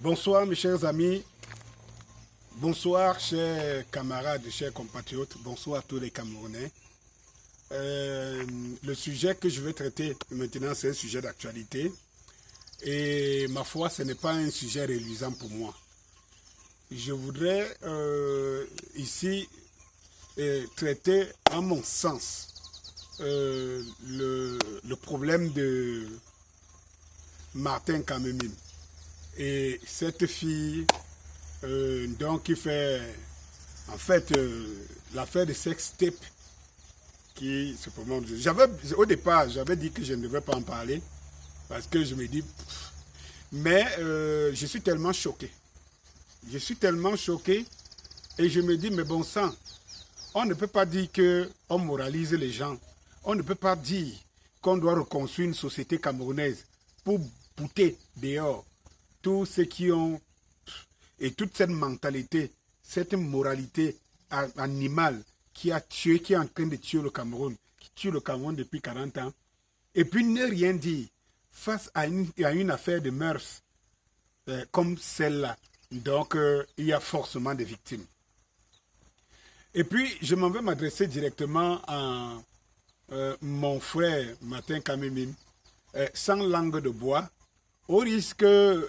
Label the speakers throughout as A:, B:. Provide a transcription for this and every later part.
A: Bonsoir mes chers amis, bonsoir chers camarades, chers compatriotes, bonsoir à tous les Camerounais. Le sujet que je vais traiter maintenant, c'est un sujet d'actualité. Et ma foi, ce n'est pas un sujet réluisant pour moi. Je voudrais ici traiter, à mon sens, le problème de Martin Kamemim. Et cette fille, donc, qui fait, en fait, l'affaire de sextape qui se promène. Au départ, j'avais dit que je ne devais pas en parler, parce que je me dis, mais je suis tellement choqué. Je suis tellement choqué, et je me dis, mais bon sang, on ne peut pas dire qu'on moralise les gens. On ne peut pas dire qu'on doit reconstruire une société camerounaise pour bouter dehors tous ceux qui ont, et toute cette mentalité, cette moralité animale qui a tué, qui est en train de tuer le Cameroun, qui tue le Cameroun depuis 40 ans, et puis ne rien dire face à une affaire de mœurs comme celle-là. Donc, il y a forcément des victimes. Et puis, je m'en vais m'adresser directement à mon frère Martin Kamemim, sans langue de bois, au risque de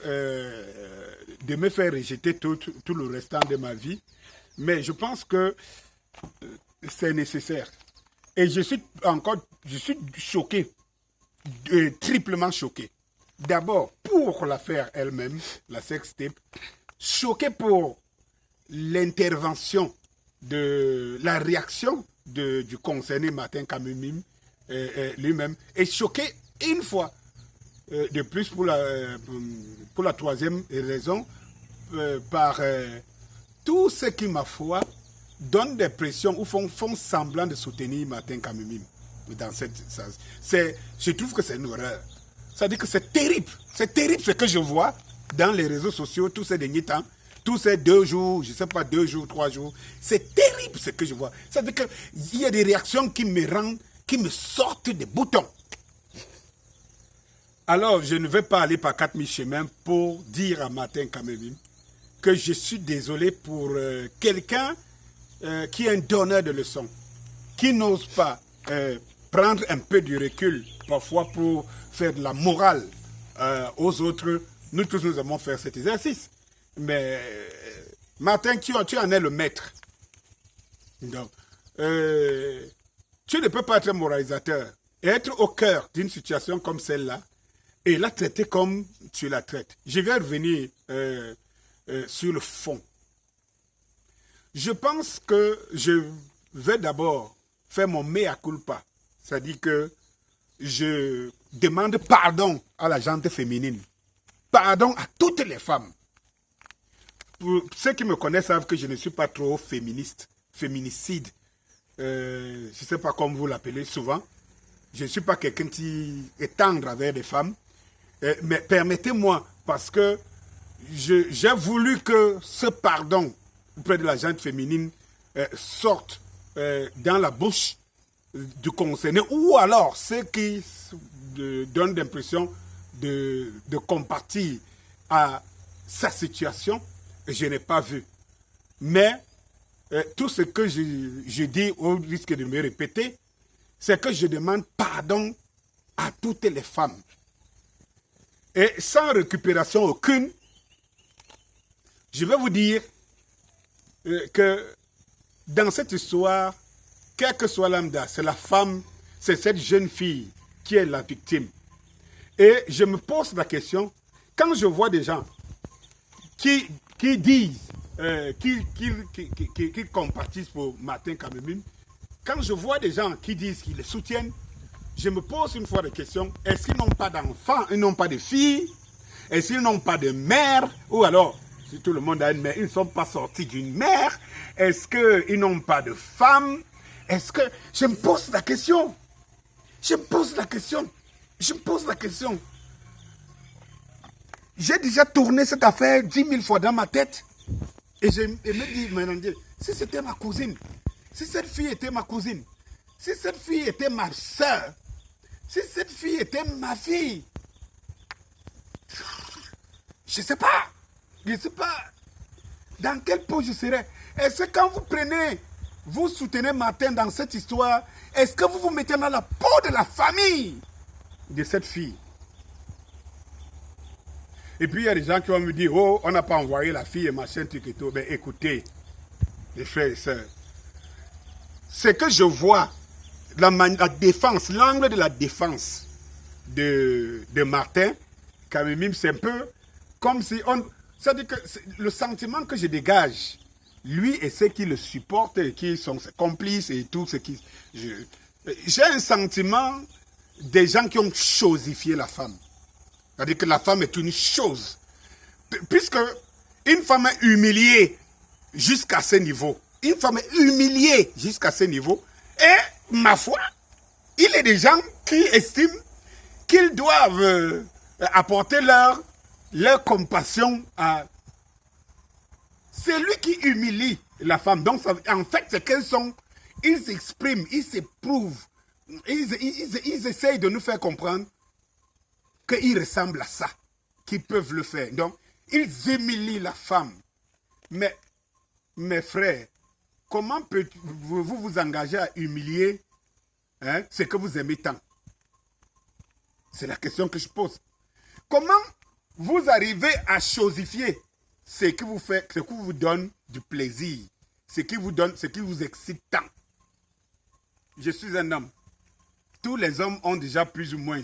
A: me faire rejeter tout le restant de ma vie. Mais je pense que c'est nécessaire. Et je suis choqué, triplement choqué. D'abord, pour l'affaire elle-même, la sextape, choqué pour l'intervention, la réaction du concerné Martin Kamemim lui-même, et choqué une fois de plus pour la troisième raison, par tout ce qui, ma foi, donne des pressions ou font semblant de soutenir Martin Kamemim dans cette sens. Je trouve que c'est une horreur. Ça dit que c'est terrible. C'est terrible ce que je vois dans les réseaux sociaux tous ces derniers temps. Tous ces 2 jours, je ne sais pas, 2 jours, 3 jours. C'est terrible ce que je vois. Ça veut dire qu'il y a des réactions qui me sortent des boutons. Alors, je ne vais pas aller par 4000 chemins pour dire à Martin Kamemim que je suis désolé pour quelqu'un qui est un donneur de leçons, qui n'ose pas prendre un peu de recul, parfois pour faire de la morale aux autres. Nous tous, nous allons faire cet exercice. Mais Martin, tu en es le maître. Donc, tu ne peux pas être moralisateur et être au cœur d'une situation comme celle-là et la traiter comme tu la traites. Je vais revenir sur le fond. Je pense que je vais d'abord faire mon mea culpa. C'est-à-dire que je demande pardon à la gente féminine. Pardon à toutes les femmes. Pour ceux qui me connaissent savent que je ne suis pas trop féministe, féminicide. Je ne sais pas comment vous l'appelez souvent. Je ne suis pas quelqu'un qui est tendre avec les femmes. Mais permettez-moi, parce que j'ai voulu que ce pardon auprès de la gente féminine sorte dans la bouche du concerné, ou alors ceux qui donnent l'impression de compatir à sa situation. Je n'ai pas vu. Mais tout ce que je dis, au risque de me répéter, c'est que je demande pardon à toutes les femmes. Et sans récupération aucune, je vais vous dire que dans cette histoire, quelle que soit l'âme, c'est la femme, c'est cette jeune fille qui est la victime. Et je me pose la question, quand je vois des gens qui disent, qui compatissent pour Martin Kamemim, quand je vois des gens qui disent qu'ils le soutiennent, je me pose une fois la question, est-ce qu'ils n'ont pas d'enfants, ils n'ont pas de filles, est-ce qu'ils n'ont pas de mère, ou alors, si tout le monde a une mère, ils ne sont pas sortis d'une mère, est-ce qu'ils n'ont pas de femme, est-ce que, je me pose la question, je me pose la question. J'ai déjà tourné cette affaire 10 000 fois dans ma tête. Et je me dis, maintenant, si c'était ma cousine, si cette fille était ma cousine, si cette fille était ma soeur, si cette fille était ma fille, je ne sais pas. Je ne sais pas dans quelle peau je serais. Est-ce que quand vous prenez, vous soutenez Martin dans cette histoire, est-ce que vous vous mettez dans la peau de la famille de cette fille? Et puis il y a des gens qui vont me dire, oh, on n'a pas envoyé la fille et machin, truc et tout. Ben écoutez, les frères et sœurs, ce que je vois, la défense, l'angle de la défense de Martin, quand même, c'est un peu comme si on... C'est-à-dire que le sentiment que je dégage, lui et ceux qui le supportent, et qui sont ses complices et tout ce qui... J'ai un sentiment des gens qui ont chosifié la femme. C'est-à-dire que la femme est une chose. Puisque une femme est humiliée jusqu'à ce niveau, une femme est humiliée jusqu'à ce niveau, et ma foi, il y a des gens qui estiment qu'ils doivent apporter leur compassion à celui qui humilie la femme. Donc, ça, en fait, c'est qu'elles sont, ils s'expriment, ils s'éprouvent, ils essayent de nous faire comprendre qu'ils ressemblent à ça, qu'ils peuvent le faire. Donc, ils humilient la femme. Mais, mes frères, comment vous vous engager à humilier ce que vous aimez tant? C'est la question que je pose. Comment vous arrivez à chosifier ce qui vous fait, ce qui vous donne du plaisir, ce qui vous donne, ce qui vous excite tant? Je suis un homme. Tous les hommes ont déjà plus ou moins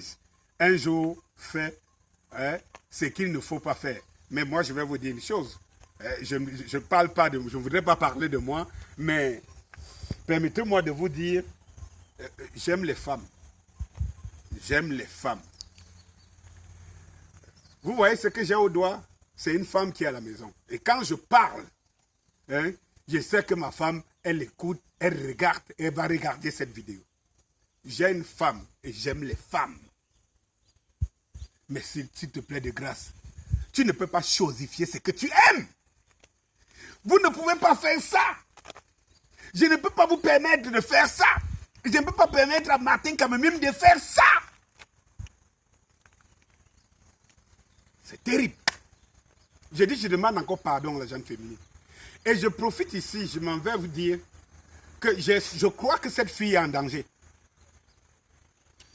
A: un jour fait ce qu'il ne faut pas faire. Mais moi, je vais vous dire une chose. Je parle pas de, je ne voudrais pas parler de moi, mais permettez-moi de vous dire, j'aime les femmes. J'aime les femmes. Vous voyez ce que j'ai au doigt? C'est une femme qui est à la maison. Et quand je parle, je sais que ma femme, elle écoute, elle regarde, elle va regarder cette vidéo. J'ai une femme et j'aime les femmes. Mais s'il te plaît de grâce, tu ne peux pas chosifier ce que tu aimes. Vous ne pouvez pas faire ça. Je ne peux pas vous permettre de faire ça. Je ne peux pas permettre à Martin Kamemim de faire ça. C'est terrible. Je dis, je demande encore pardon à la jeune féminine. Et je profite ici, je m'en vais vous dire que je crois que cette fille est en danger.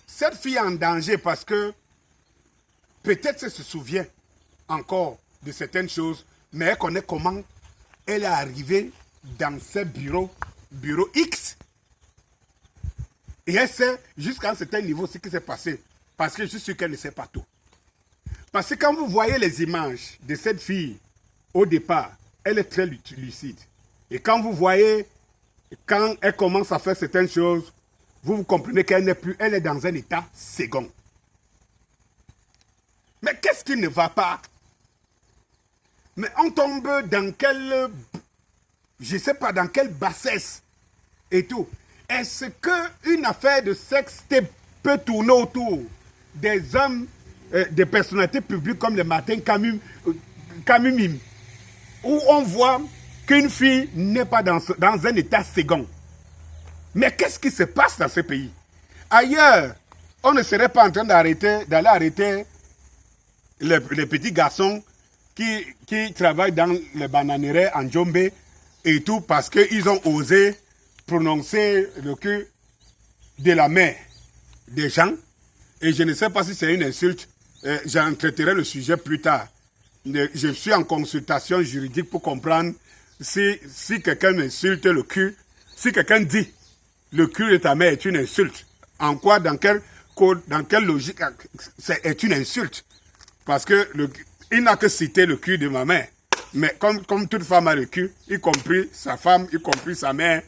A: Cette fille est en danger parce que peut-être qu'elle se souvient encore de certaines choses, mais elle connaît comment elle est arrivée dans ce bureau X. Et elle sait jusqu'à un certain niveau ce qui s'est passé. Parce que je suis sûr qu'elle ne sait pas tout. Parce que quand vous voyez les images de cette fille, au départ, elle est très lucide. Et quand vous voyez, quand elle commence à faire certaines choses, vous comprenez qu'elle n'est plus, elle est dans un état second. Mais qu'est-ce qui ne va pas? Mais on tombe dans quelle, je ne sais pas, dans quelle bassesse et tout. Est-ce qu'une affaire de sexe peut tourner autour des hommes, des personnalités publiques comme le Martin Kamemim, où on voit qu'une fille n'est pas dans un état second? Mais qu'est-ce qui se passe dans ce pays? Ailleurs, on ne serait pas en train d'aller arrêter les petits garçons qui travaillent dans les bananeraies en Djombe et tout parce qu'ils ont osé prononcer le cul de la mère des gens. Et je ne sais pas si c'est une insulte. J'en traiterai le sujet plus tard. Je suis en consultation juridique pour comprendre si quelqu'un m'insulte le cul, si quelqu'un dit le cul de ta mère est une insulte. En quoi, dans quel code, dans quelle logique est une insulte? Parce que il n'a que cité le cul de ma mère. Mais comme toute femme a le cul, y compris sa femme, y compris sa mère,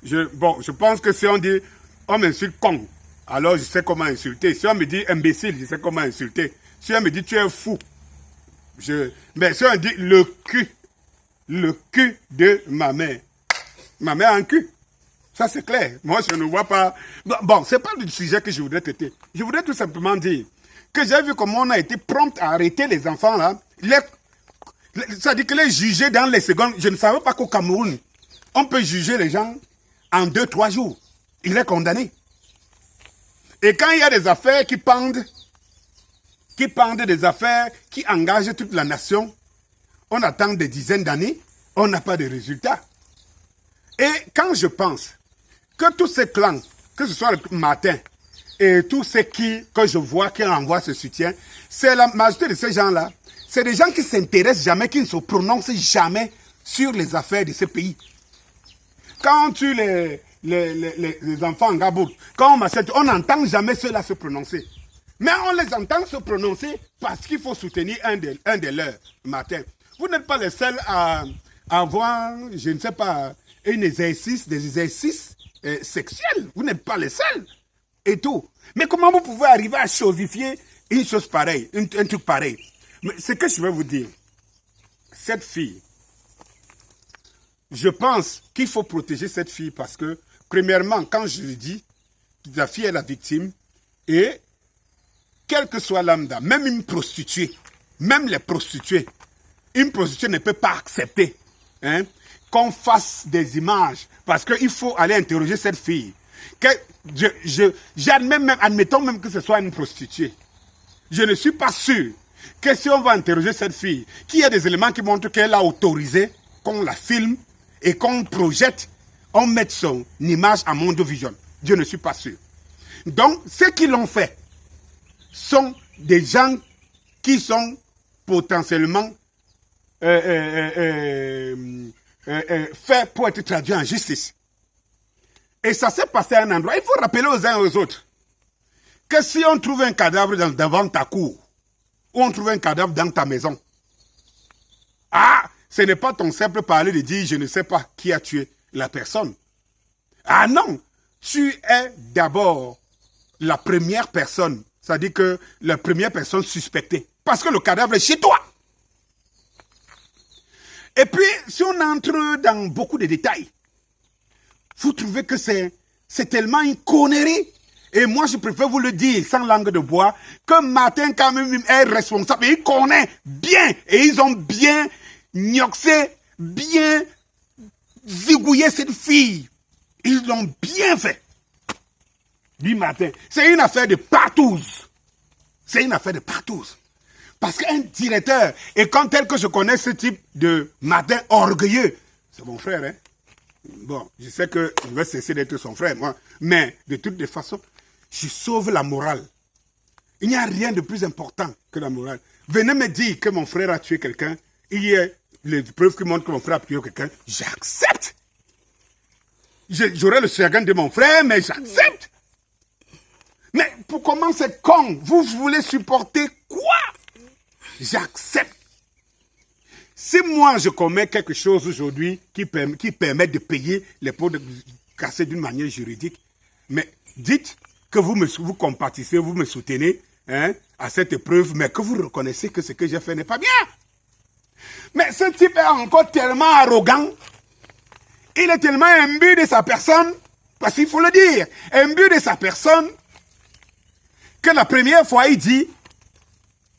A: je pense que si on dit on m'insulte con, alors je sais comment insulter. Si on me dit imbécile, je sais comment insulter. Si on me dit tu es fou, mais si on dit le cul de ma mère a un cul. Ça, c'est clair. Moi, je ne vois pas... Bon, ce n'est pas le sujet que je voudrais traiter. Je voudrais tout simplement dire que j'ai vu comment on a été prompt à arrêter les enfants, là. C'est-à-dire que les juger dans les secondes... Je ne savais pas qu'au Cameroun, on peut juger les gens en 2-3 jours. Il est condamné. Et quand il y a des affaires qui pendent des affaires qui engagent toute la nation, On attend des dizaines d'années, on n'a pas de résultats. Et quand je pense que tous ces clans, que ce soit le matin, et tous ceux que je vois qui envoient ce soutien, c'est la majorité de ces gens-là, c'est des gens qui ne s'intéressent jamais, qui ne se prononcent jamais sur les affaires de ce pays. Quand on tue les enfants en Gabourg, quand on m'achète, on n'entend jamais ceux-là se prononcer. Mais on les entend se prononcer parce qu'il faut soutenir un de leurs matin. Vous n'êtes pas les seuls à avoir, je ne sais pas, des exercices sexuels. Vous n'êtes pas les seuls. Et tout. Mais comment vous pouvez arriver à chosifier une chose pareille, un truc pareil? Mais ce que je vais vous dire, cette fille, je pense qu'il faut protéger cette fille parce que, premièrement, quand je lui dis, la fille est la victime, et quel que soit lambda, même une prostituée, même les prostituées, une prostituée ne peut pas accepter qu'on fasse des images parce qu'il faut aller interroger cette fille. J'admets même, admettons même que ce soit une prostituée. Je ne suis pas sûr que si on va interroger cette fille, qu'il y a des éléments qui montrent qu'elle a autorisé qu'on la filme et qu'on projette, on mette son image à Mondovision. Je ne suis pas sûr. Donc, ceux qui l'ont fait sont des gens qui sont potentiellement faits pour être traduits en justice. Et ça s'est passé à un endroit. Il faut rappeler aux uns et aux autres que si on trouve un cadavre devant ta cour, ou on trouve un cadavre dans ta maison, ce n'est pas ton simple parler de dire je ne sais pas qui a tué la personne. Ah non, tu es d'abord la première personne, c'est-à-dire que la première personne suspectée, parce que le cadavre est chez toi. Et puis, si on entre dans beaucoup de détails, vous trouvez que c'est tellement une connerie. Et moi, je préfère vous le dire sans langue de bois, que Martin quand même est responsable. Et il connaît bien. Et ils ont bien gnoxé, bien zigouillé cette fille. Ils l'ont bien fait. Dit Martin. C'est une affaire de partouze. C'est une affaire de partouze. Parce qu'un directeur, et quand tel que je connais ce type de Martin orgueilleux, c'est mon frère, hein. Bon, je sais que je vais cesser d'être son frère, moi. Mais de toutes les façons, je sauve la morale. Il n'y a rien de plus important que la morale. Venez me dire que mon frère a tué quelqu'un. Il y a les preuves qui montrent que mon frère a tué quelqu'un. J'accepte. J'aurai le chagrin de mon frère, mais j'accepte. Mais pour comment c'est con? Vous voulez supporter quoi? J'accepte. Si moi je commets quelque chose aujourd'hui qui permet de payer les pots cassés d'une manière juridique, mais dites que vous compatissez, vous me soutenez à cette épreuve, mais que vous reconnaissez que ce que j'ai fait n'est pas bien. Mais ce type est encore tellement arrogant, il est tellement imbu de sa personne, parce qu'il faut le dire, imbu de sa personne, que la première fois il dit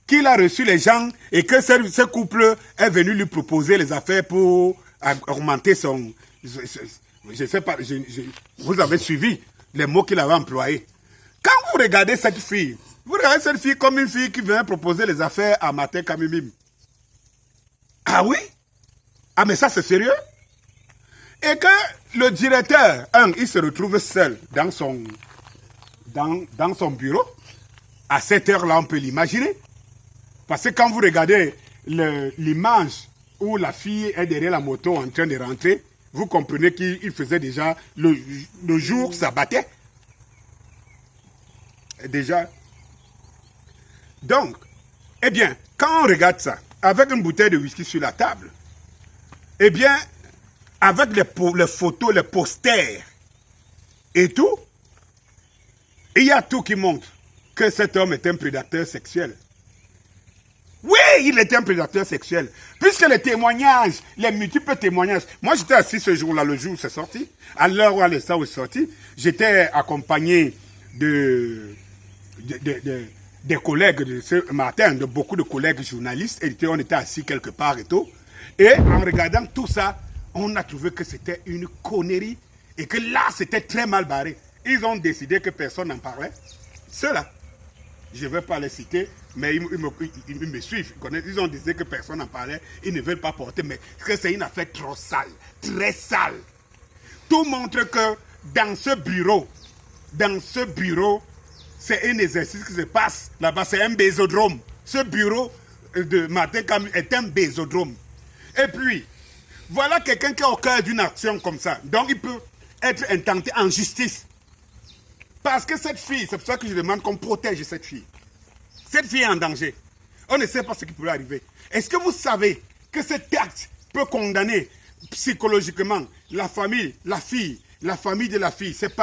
A: qu'il a reçu les gens et que ce couple est venu lui proposer les affaires pour augmenter son... Je ne sais pas, vous avez suivi les mots qu'il avait employés. Quand vous regardez cette fille, vous regardez cette fille comme une fille qui vient proposer les affaires à Martin Kamimim. Ah oui? Ah mais ça c'est sérieux? Et que le directeur, il se retrouve seul dans son bureau. À cette heure-là, on peut l'imaginer. Parce que quand vous regardez l'image où la fille est derrière la moto en train de rentrer, vous comprenez qu'il faisait déjà, le jour s'abattait. Déjà. Donc, eh bien, quand on regarde ça, avec une bouteille de whisky sur la table, eh bien, avec les photos, les posters et tout, il y a tout qui montre que cet homme est un prédateur sexuel. Oui, il était un prédateur sexuel. Puisque les témoignages, les multiples témoignages. Moi, j'étais assis ce jour-là, le jour où c'est sorti. À l'heure où c'est sorti, j'étais accompagné des collègues de ce matin, de beaucoup de collègues journalistes. Et on était assis quelque part et tout. Et en regardant tout ça, on a trouvé que c'était une connerie. Et que là, c'était très mal barré. Ils ont décidé que personne n'en parlait. Cela. je ne vais pas les citer, mais ils me suivent. Ils ont dit que personne n'en parlait, ils ne veulent pas porter, mais que c'est une affaire trop sale, très sale. Tout montre que dans ce bureau, c'est un exercice qui se passe là-bas, c'est un bésodrome. Ce bureau de Martin Camus est un bésodrome. Et puis, voilà quelqu'un qui est au cœur d'une action comme ça. Donc, il peut être intenté en justice. Parce que cette fille, c'est pour ça que je demande qu'on protège cette fille. Cette fille est en danger. On ne sait pas ce qui pourrait arriver. Est-ce que vous savez que cet acte peut condamner psychologiquement la famille, la famille de la fille, ses parents?